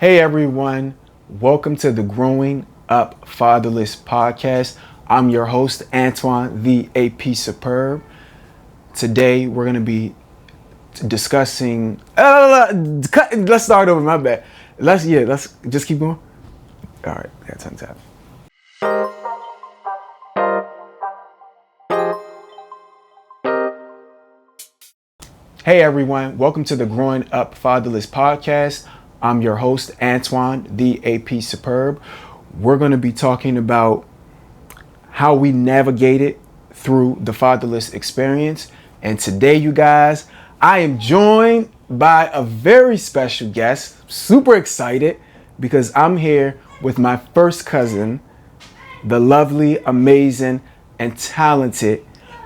Hey everyone, welcome to the Growing Up Fatherless podcast. I'm your host, Antoine, the AP Superb. Today we're going to be discussing. Let's start over, my bad. Let's just keep going. All right, I got tongue tied. Hey everyone, welcome to the Growing Up Fatherless podcast. I'm your host, Antoine, the AP Superb. We're going to be talking about how we navigated through the fatherless experience. And today, you guys, I am joined by a very special guest. Super excited because I'm here with my first cousin, the lovely, amazing, and talented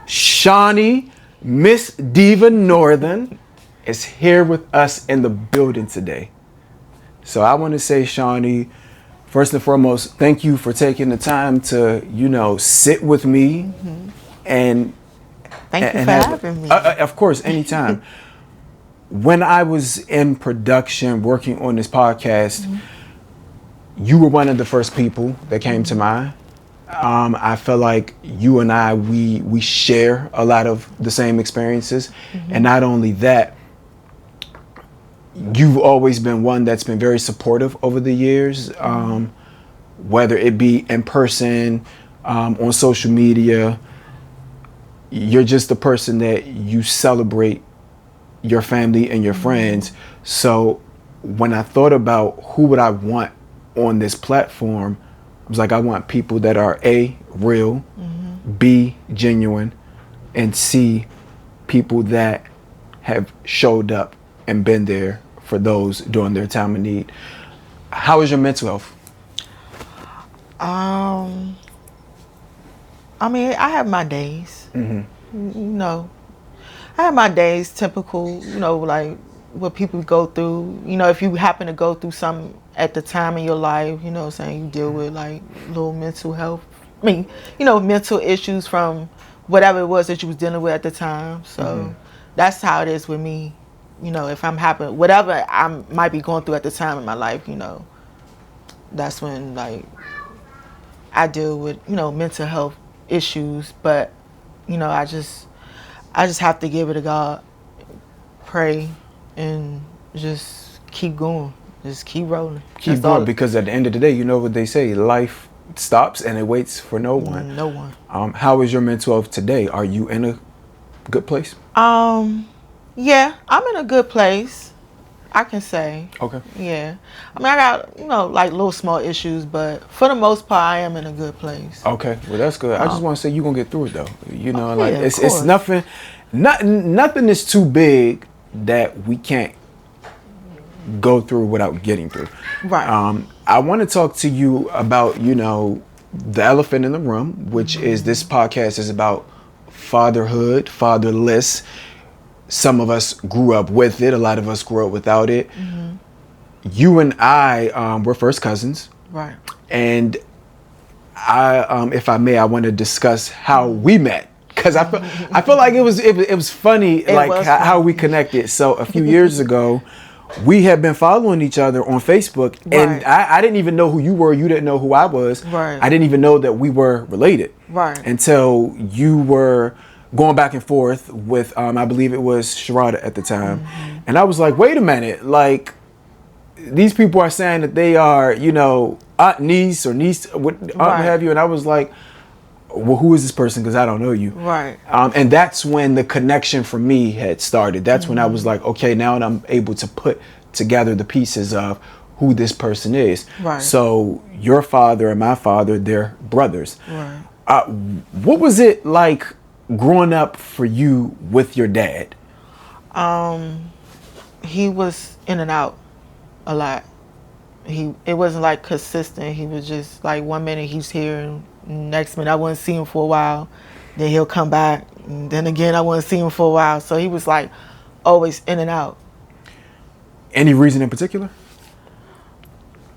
Shani, Miss Diva Northern, is here with us in the building today. So I want to say, Shani, first and foremost, thank you for taking the time to, sit with me. And thank you for having me. Of course, anytime. When I was in production working on this podcast, you were one of the first people that came to mind. I feel like you and I, we share a lot of the same experiences. And not only that, you've always been one that's been very supportive over the years, whether it be in person, on social media. You're just the person that you celebrate your family and your friends. So when I thought about who would I want on this platform, I was like, I want people that are A, real, B, genuine, and C, people that have showed up and been there for those during their time of need. How is your mental health? I mean, I have my days. I have my days, typical, like what people go through. If you happen to go through something at the time in your life, you deal with like little mental health. Mental issues from whatever it was that you was dealing with at the time. So that's how it is with me. If I'm happy, whatever I might be going through at the time in my life, that's when like I deal with, mental health issues. But, I just have to give it to God, pray, and just keep going. Just keep rolling. Keep going, because at the end of the day, you know what they say, life stops and it waits for no one. No one. How is your mental health today? Are you in a good place? Yeah, I'm in a good place, I can say. Okay. Yeah. I mean, I got, like little small issues, but for the most part, I am in a good place. Okay, well that's good. I just want to say you're going to get through it though. It's nothing is too big that we can't go through without getting through. Right. I want to talk to you about, the elephant in the room, which is this podcast is about fatherhood, fatherless. Some of us grew up with it. A lot of us grew up without it. You and I were first cousins. Right. And I, if I may, I want to discuss how we met, because I feel like it was funny, how we connected. So a few years ago, we had been following each other on Facebook, and I didn't even know who you were. You didn't know who I was. Right. I didn't even know that we were related. Right. Until you were going back and forth with, I believe it was Sharada at the time. And I was like, wait a minute, like, these people are saying that they are, aunt, niece, or niece, what have you. And I was like, well, who is this person? Because I don't know you. Right. And that's when the connection for me had started. That's when I was like, okay, now I'm able to put together the pieces of who this person is. Right. So your father and my father, they're brothers. Right. What was it like growing up for you with your dad? He was in and out a lot. It wasn't like consistent. He was just like 1 minute he's here, and next minute I wouldn't see him for a while. Then he'll come back, and then again I wouldn't see him for a while. So he was like always in and out. Any reason in particular?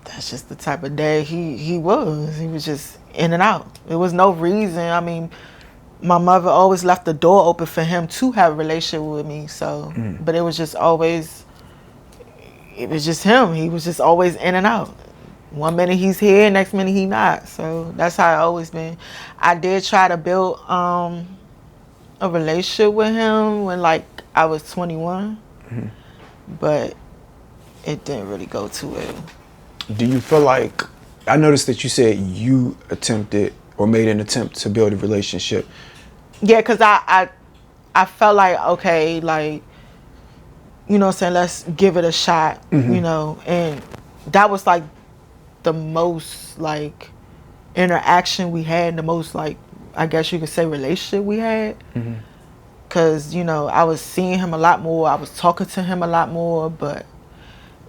That's just the type of dad he was. He was just in and out. There was no reason. I mean, my mother always left the door open for him to have a relationship with me. So, but it was just always, it was just him. He was just always in and out. One minute he's here, next minute he not. So that's how I always been. I did try to build a relationship with him when like I was 21, but it didn't really go too well. Do you feel like, I noticed that you said you attempted or made an attempt to build a relationship. Yeah, because I felt like, okay, like, you know what I'm saying, let's give it a shot, you know, and that was like the most like interaction we had, the most like, I guess you could say, relationship we had. Because, you know, I was seeing him a lot more, I was talking to him a lot more, but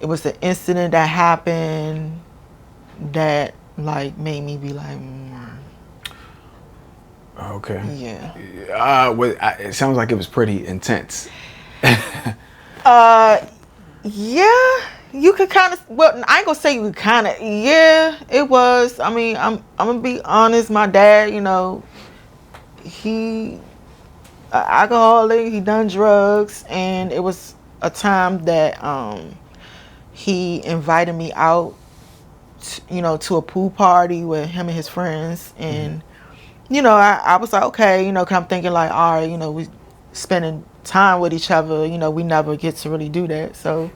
it was the incident that happened that like made me be like, Okay. yeah. It sounds like it was pretty intense. Yeah, you could kind of, well, I ain't gonna say you could kind of, yeah, it was. I mean, I'm gonna be honest, my dad, you know, he alcoholic, he done drugs, and it was a time that he invited me out, you know, to a pool party with him and his friends, and you know, I was like, okay, you know, 'cause I'm thinking like, all right, you know, we spending time with each other, you know, we never get to really do that. So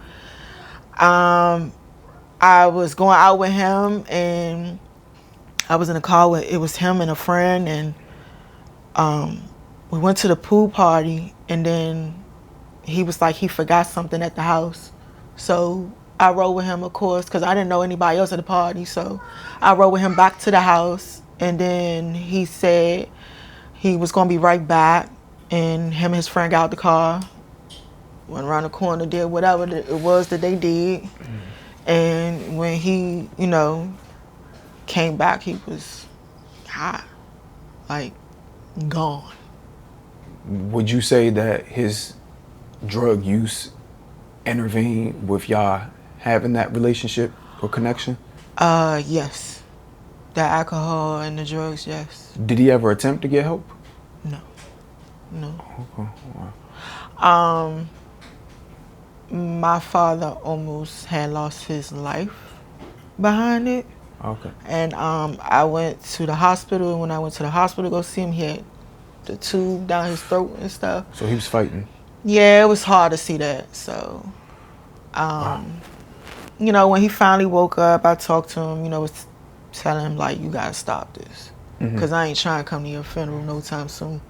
I was going out with him, and I was in a car with, it was him and a friend, and we went to the pool party, and then he was like, he forgot something at the house. So I rode with him, of course, because I didn't know anybody else at the party. So I rode with him back to the house, and then he said he was going to be right back, and him and his friend got out the car, went around the corner, did whatever it was that they did. And when he, you know, came back, he was hot, like gone. Would you say that his drug use intervened with y'all having that relationship or connection? Yes. The alcohol and the drugs, yes. Did he ever attempt to get help? No. No. Okay. Wow. My father almost had lost his life behind it. Okay. And I went to the hospital, and when I went to the hospital to go see him, he had the tube down his throat and stuff. So he was fighting. Yeah, it was hard to see that. So, Wow. you know, when he finally woke up, I talked to him, you know, was telling him, like, you gotta stop this. Because I ain't trying to come to your funeral no time soon.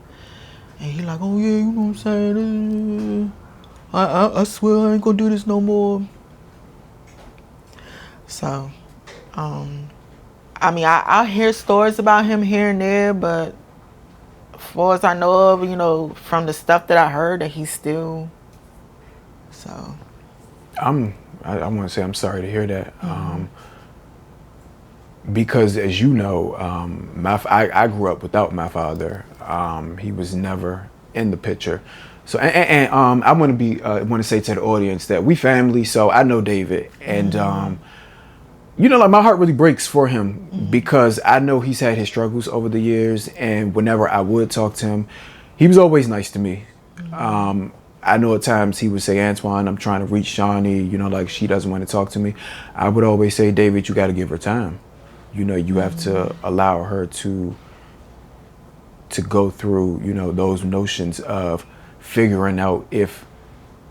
And he like, oh, yeah, you know what I'm saying? I swear I ain't gonna do this no more. So, I mean, I hear stories about him here and there, but as far as I know of, you know, from the stuff that I heard, that he's still, so. I want to say I'm sorry to hear that. Because as you know, I grew up without my father. He was never in the picture. So I want to say to the audience that we family. So I know David, and you know, like my heart really breaks for him because I know he's had his struggles over the years, and whenever I would talk to him, he was always nice to me. I know at times he would say, Antoine, I'm trying to reach Shani, you know, like she doesn't want to talk to me. I would always say, David, you got to give her time. You know, you have to allow her to go through, you know, those notions of figuring out if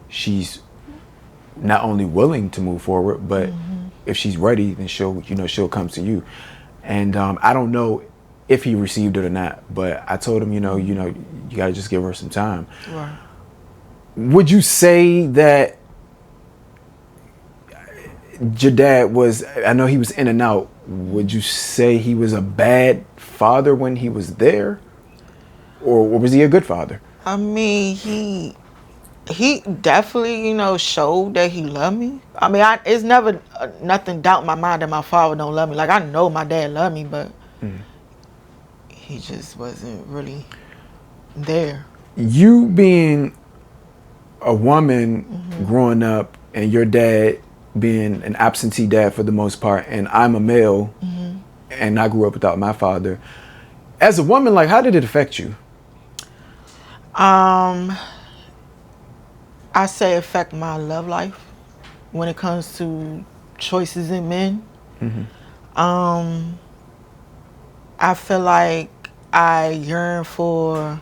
she's not only willing to move forward, but if she's ready, then she'll come to you. And I don't know if he received it or not, but I told him, you know, you got to just give her some time. Right. Would you say that your dad was, I know he was in and out, would you say he was a bad father when he was there? Or was he a good father? I mean, he definitely, you know, showed that he loved me. I mean, it's never nothing doubt in my mind that my father don't love me. Like, I know my dad loved me, but he just wasn't really there. You being a woman growing up and your dad being an absentee dad for the most part, and I'm a male and I grew up without my father. As a woman, like, how did it affect you? I say affect my love life. when it comes to choices in men. I feel like I yearn for,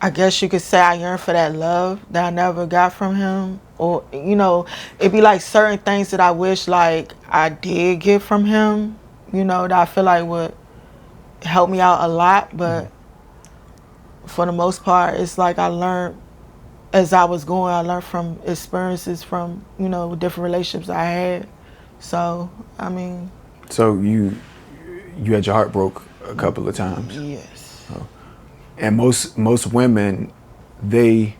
I guess you could say I yearn for that love that I never got from him. Or, you know, it'd be like certain things that I wish like I did get from him, you know, that I feel like would help me out a lot. But for the most part, it's like I learned as I was going, I learned from experiences from, you know, different relationships I had. So, I mean. So you had your heart broke a couple of times. Yes. Oh. And most women, they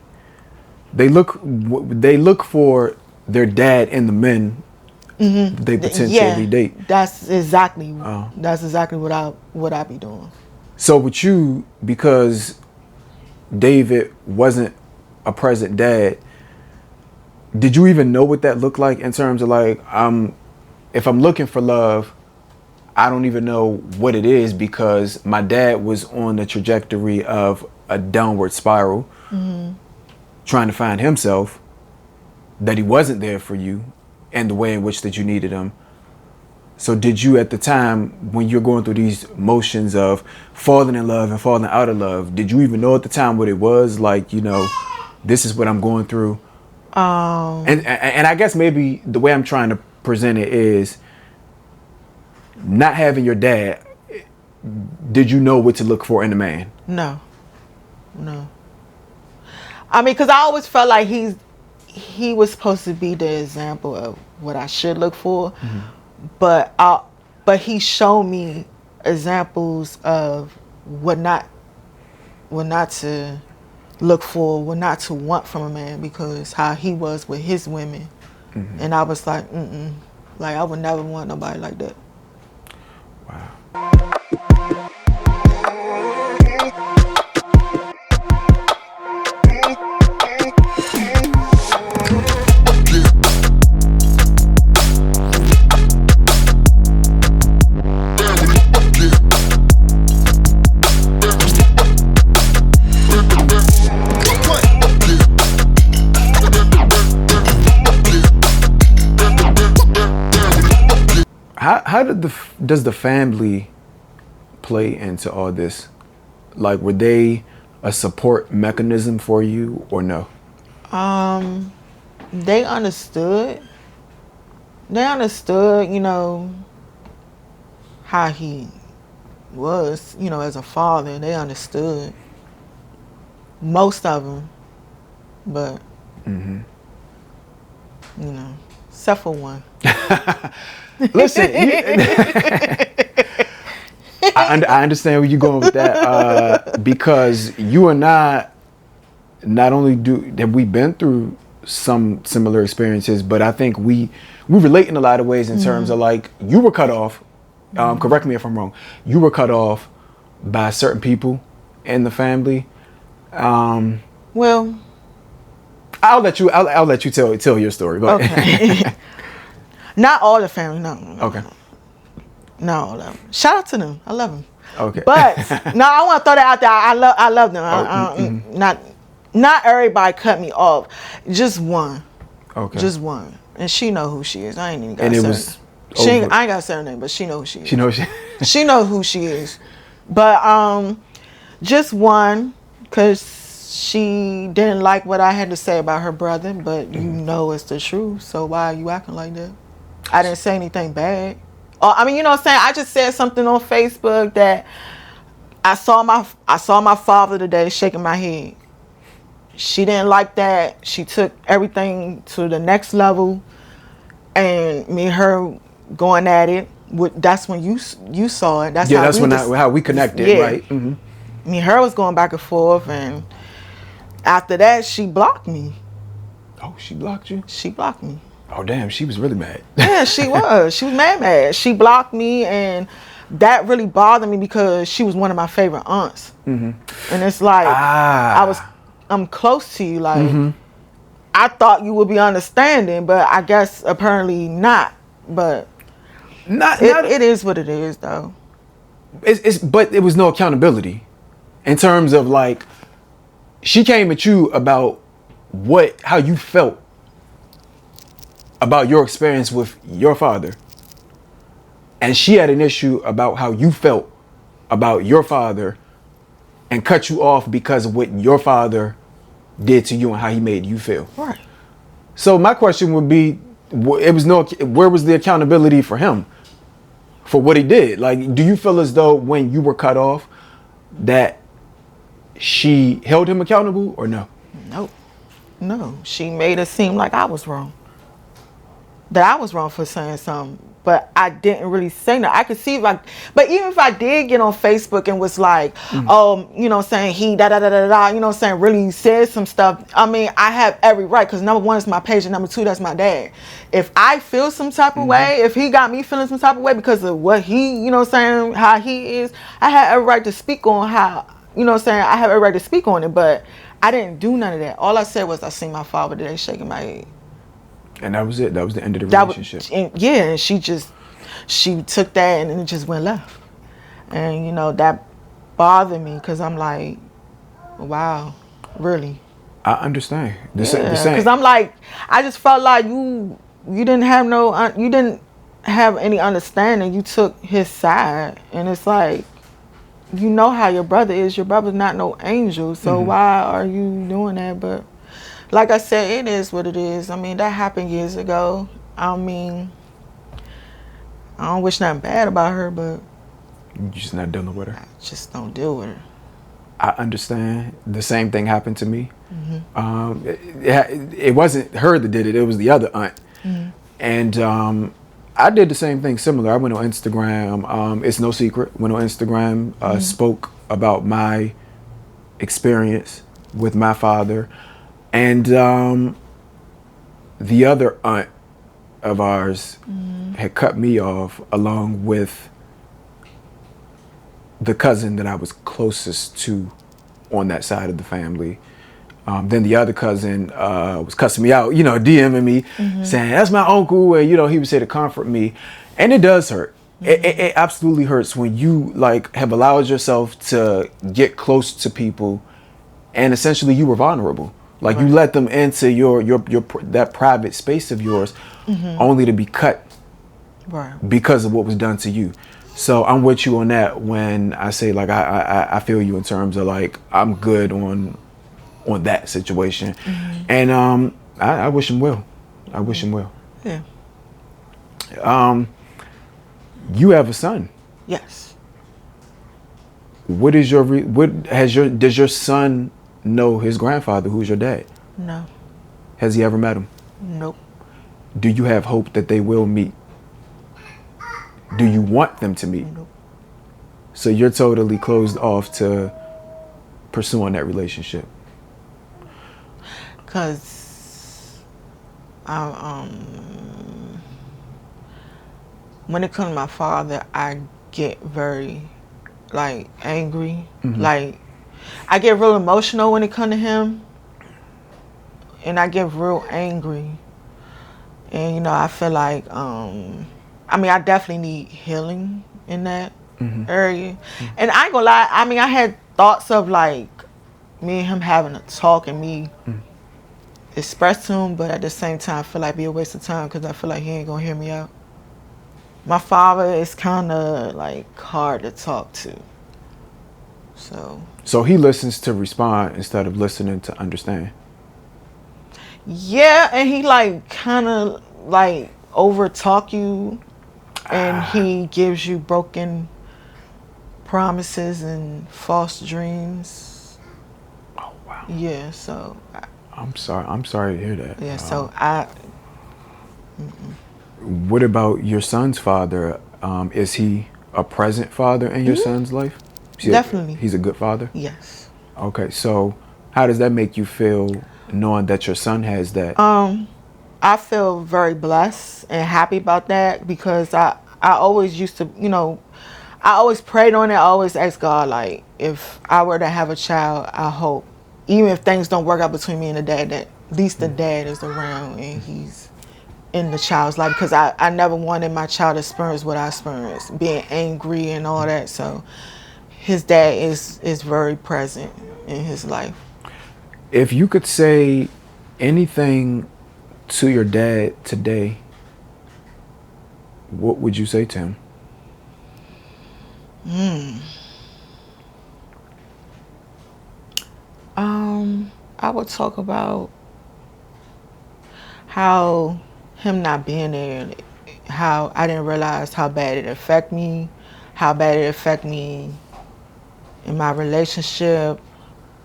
look for their dad in the men they potentially date. That's exactly what I be doing. So with you, because David wasn't a present dad, did you even know what that looked like in terms of like, if I'm looking for love, I don't even know what it is because my dad was on the trajectory of a downward spiral, trying to find himself, that he wasn't there for you and the way in which that you needed him. So did you at the time when you're going through these motions of falling in love and falling out of love, did you even know at the time what it was? Like, you know, this is what I'm going through. And I guess maybe the way I'm trying to present it is not having your dad. Did you know what to look for in a man? No. I mean, because I always felt like he was supposed to be the example of what I should look for. But he showed me examples of what not to look for, what not to want from a man, because how he was with his women. And I was like, like I would never want nobody like that. Wow. How does the family play into all this? Like, were they a support mechanism for you or no? They understood. You know, how he was, you know, as a father. They understood. Most of them, but you know, except for one. Listen, I understand where you're going with that, because you and I, not only have we been through some similar experiences, but I think we relate in a lot of ways in terms of like, you were cut off. Correct me if I'm wrong. You were cut off by certain people in the family. Well, I'll let you tell your story. Go ahead. okay. Not all the family, no. Okay. Not all of them. Shout out to them. I love them. Okay. But no, I want to throw that out there. I love them. Not everybody cut me off. Just one. Okay. Just one. And she know who she is. I ain't even got and to it say was I ain't got to say her name, but she know who she is. She knows She know who she is. But just one, because she didn't like what I had to say about her brother, but you know it's the truth. So why are you acting like that? I didn't say anything bad. I mean, you know what I'm saying? I just said something on Facebook that I saw my father today shaking my head. She didn't like that. She took everything to the next level, and me and her going at it. That's when you saw it. That's how we connected, right? Mm-hmm. Me and her was going back and forth, and after that, she blocked me. Oh, she blocked you? She blocked me. Oh, damn, she was really mad. Yeah, she was. She was mad. She blocked me, and that really bothered me because she was one of my favorite aunts. And it's like, I'm close to you. Like, I thought you would be understanding, but I guess apparently not. But it is what it is, though. But it was no accountability in terms of like, she came at you about how you felt. about your experience with your father, and she had an issue about how you felt about your father and cut you off because of what your father did to you and how he made you feel. Right. So my question would be, where was the accountability for him for what he did? Like, do you feel as though when you were cut off that she held him accountable or no? Nope. No. She made it seem like I was wrong. That I was wrong for saying something. But I didn't really say that. I could see but even if I did get on Facebook and was like, saying he really said some stuff. I mean, I have every right, because number one is my page and number two, that's my dad. If I feel some type of way, if he got me feeling some type of way because of what he, how he is, I had every right to speak on how, I have every right to speak on it, but I didn't do none of that. All I said was I seen my father today shaking my head. And that was it. That was the end of the relationship. And she took that and it just went left. And, that bothered me because I'm like, wow, really? I understand. The same. Because I'm like, I just felt like you didn't have any understanding. You took his side. And it's like, you know how your brother is. Your brother's not no angel. So why are you doing that? But like I said, it is what it is. I mean, that happened years ago. I mean, I don't wish nothing bad about her, but you just not dealing with her. I just don't deal with her. I understand. The same thing happened to me. It wasn't her that did it. It was the other aunt. And I did the same thing similar. I went on Instagram. It's no secret. Went on Instagram, spoke about my experience with my father. And the other aunt of ours had cut me off along with the cousin that I was closest to on that side of the family. Then the other cousin was cussing me out, DMing me, saying, that's my uncle. And, he would say to comfort me. And it does hurt. It absolutely hurts when you have allowed yourself to get close to people and essentially you were vulnerable. Like you let them into your that private space of yours only to be cut because of what was done to you. So I'm with you on that when I say I feel you in terms of I'm good on that situation. And I wish him well. I wish him well. Yeah. You have a son. Yes. Does your son know his grandfather, who's your dad? No. Has he ever met him? Nope. Do you have hope that they will meet? Do you want them to meet? Nope. So you're totally closed off to pursuing that relationship? Because when it comes to my father, I get very angry. I get real emotional when it comes to him, and I get real angry. And I feel like I definitely need healing in that area. And I ain't gonna lie, I had thoughts of me and him having a talk and me express to him, but at the same time I feel like it'd be a waste of time because I feel like he ain't gonna hear me out. My father is kind of hard to talk to. So he listens to respond instead of listening to understand. Yeah, and he kind of over talk you, and he gives you broken promises and false dreams. Oh wow. Yeah, so I'm sorry to hear that. Yeah, so What about your son's father? Is he a present father in your son's life? Definitely. He's a good father? Yes. Okay, so how does that make you feel knowing that your son has that? I feel very blessed and happy about that because I always used to, I always prayed on it. I always asked God, if I were to have a child, I hope, even if things don't work out between me and the dad, that at least the dad is around and he's in the child's life, because I never wanted my child to experience what I experienced, being angry and all that. So his dad is very present in his life. If you could say anything to your dad today, what would you say to him? I would talk about how him not being there, and how I didn't realize how bad it affect me, how bad it affect me in my relationship.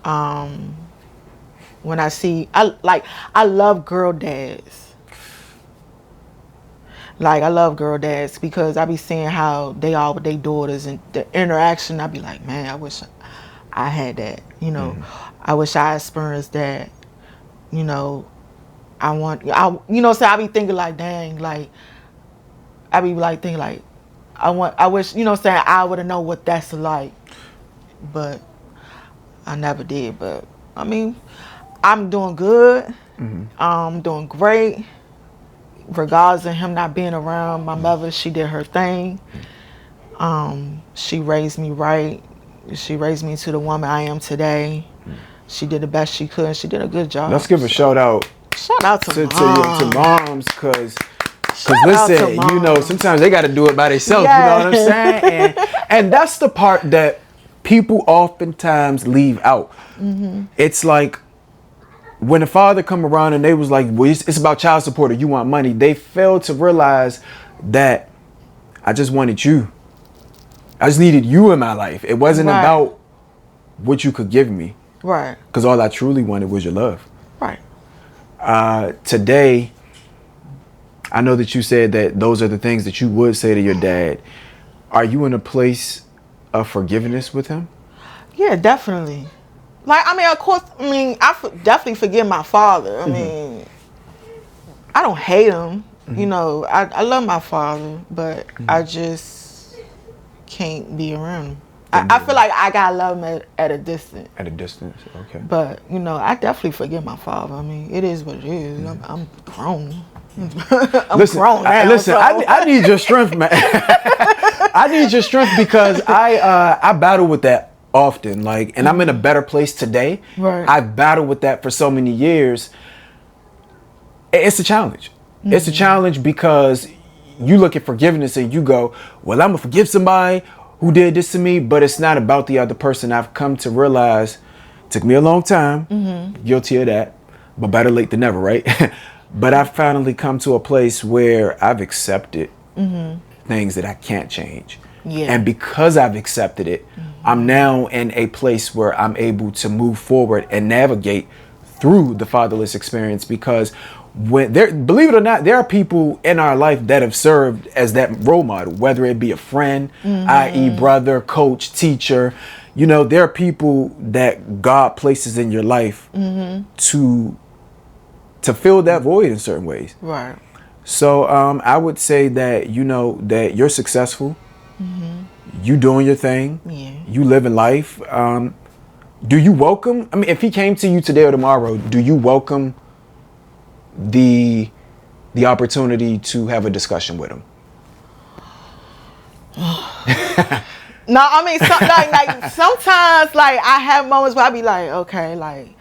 When I love girl dads. Like, I love girl dads because I be seeing how they are with their daughters and the interaction. I be like, man, I wish I had that. I wish I experienced that. You know, so I be thinking like, dang, like, I be like thinking like, I wish, I would have known what that's like, but I never did. But I mean, I'm doing good. I'm doing great. Regardless of him not being around, my mother, she did her thing. She raised me right. She raised me to the woman I am today. She did the best she could. She did a good job. Let's give a shout out. Shout out to moms, because listen, sometimes they got to do it by themselves. Yes. You know what I'm saying? And that's the part that people oftentimes leave out. It's like when the father come around and they was like, well, it's about child support or you want money. They fail to realize that I just wanted you. I just needed you in my life. It wasn't about what you could give me. Right. Because all I truly wanted was your love. Right. Today, I know that you said that those are the things that you would say to your dad. Are you in a place of forgiveness with him? Yeah, definitely. Like, I mean, of course, definitely forgive my father. I mean, I don't hate him. I love my father, but I just can't be around him. I feel like I gotta love him at a distance. At a distance, okay. But, I definitely forgive my father. I mean, it is what it is. I'm grown. Grown now. Listen, I need your strength, man. I need your strength because I battle with that often, like, and I'm in a better place today. Right. I've battled with that for so many years. It's a challenge. It's a challenge because you look at forgiveness and you go, well, I'm gonna forgive somebody who did this to me, but it's not about the other person. I've come to realize, took me a long time, guilty of that, but better late than never, right? But I've finally come to a place where I've accepted things that I can't change. Yeah. And because I've accepted it, I'm now in a place where I'm able to move forward and navigate through the fatherless experience, because believe it or not, there are people in our life that have served as that role model, whether it be a friend, i.e. brother, coach, teacher. There are people that God places in your life to fill that void in certain ways. Right. So I would say that, that you're successful. You doing your thing. Yeah. You living life. Do you welcome, if he came to you today or tomorrow, do you welcome the opportunity to have a discussion with him? No, sometimes, like, I have moments where I be like, okay, like,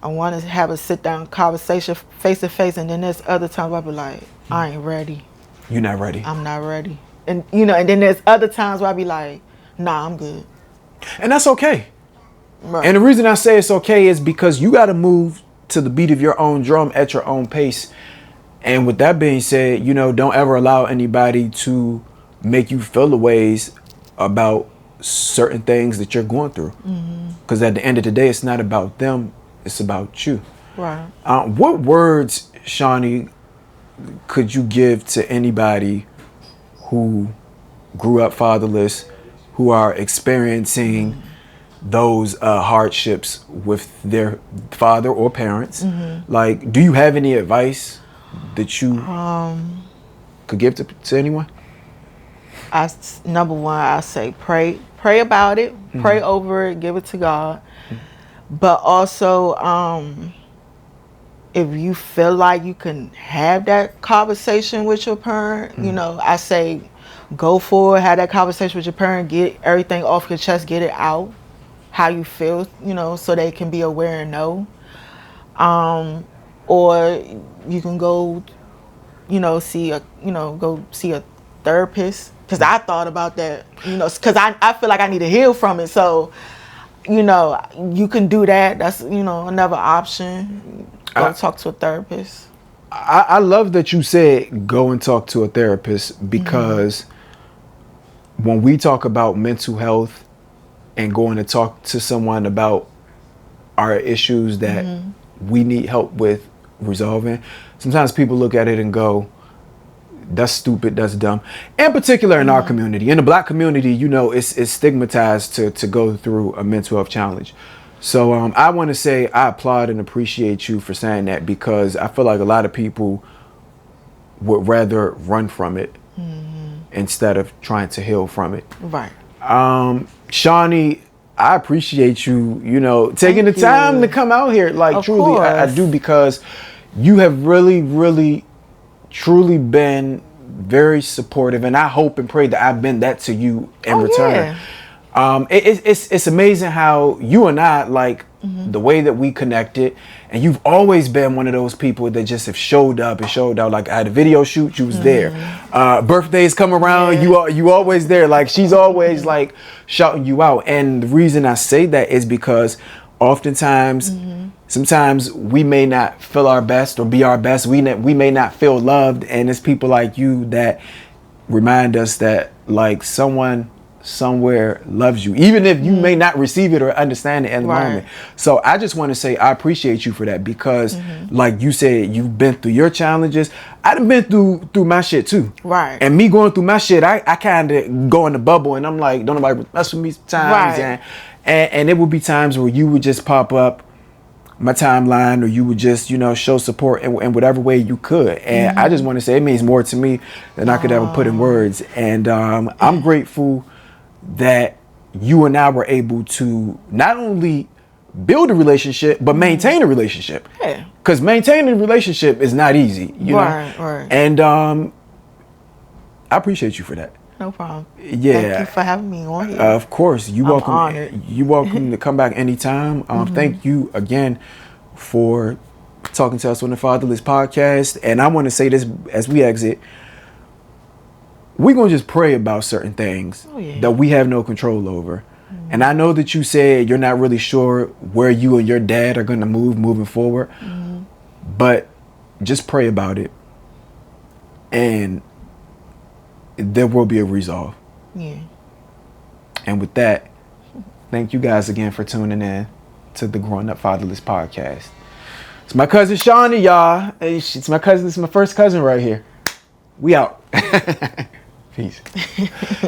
I want to have a sit down conversation face to face, and then there's other times where I be like, I ain't ready. You're not ready. I'm not ready. And and then there's other times where I be like, nah, I'm good. And that's okay. Right. And the reason I say it's okay is because you got to move to the beat of your own drum at your own pace. And with that being said, don't ever allow anybody to make you feel the ways about certain things that you're going through. Because at the end of the day, it's not about them. It's about you. Right. What words, Shani, could you give to anybody who grew up fatherless, who are experiencing those hardships with their father or parents? Like, do you have any advice that you could give to anyone? Number one, I say pray about it, pray over it, give it to God. But also, if you feel like you can have that conversation with your parent, I say go for it, have that conversation with your parent, get everything off your chest, get it out, how you feel, so they can be aware and know. or you can go, go see a therapist. Because I thought about that, because I feel like I need to heal from it. So, you can do that. That's, another option. Go talk to a therapist. I love that you said go and talk to a therapist, because when we talk about mental health and going to talk to someone about our issues that we need help with resolving, sometimes people look at it and go, that's stupid, that's dumb. In particular in our community, in the Black community, it's stigmatized to go through a mental health challenge. So I want to say I applaud and appreciate you for saying that, because I feel like a lot of people would rather run from it instead of trying to heal from it. Right. Shani, I appreciate you, taking the time to come out here. Like, truly, I do, because you have really, really, truly been very supportive, and I hope and pray that I've been that to you in return. Yeah. It's amazing how you and I, like, the way that we connected, and you've always been one of those people that just have showed up and showed out. Like, I had a video shoot, you was there. Birthdays come around, you always there. Like, she's always like shouting you out. And the reason I say that is because oftentimes, sometimes we may not feel our best or be our best. We may not feel loved, and it's people like you that remind us that, like, someone somewhere loves you, even if you may not receive it or understand it in the moment. So I just want to say I appreciate you for that, because like you said, you've been through your challenges. I've been through my shit too. Right. And me going through my shit, I kind of go in the bubble, and I'm like, don't nobody mess with me sometimes. Right. And it would be times where you would just pop up my timeline, or you would just, show support in whatever way you could. And I just want to say it means more to me than I could ever put in words. And I'm grateful that you and I were able to not only build a relationship, but maintain a relationship. Yeah. Because maintaining a relationship is not easy, you know? Right. And I appreciate you for that. No problem. Yeah. Thank you for having me on here. Of course. I'm honored. You're welcome to come back anytime. Thank you again for talking to us on the Fatherless podcast. And I want to say this as we exit. We're going to just pray about certain things that we have no control over. And I know that you said you're not really sure where you and your dad are going to moving forward. But just pray about it. And there will be a resolve. Yeah. And with that, thank you guys again for tuning in to the Growing Up Fatherless podcast. It's my cousin Shani, y'all. It's my cousin. It's my first cousin right here. We out. Peace.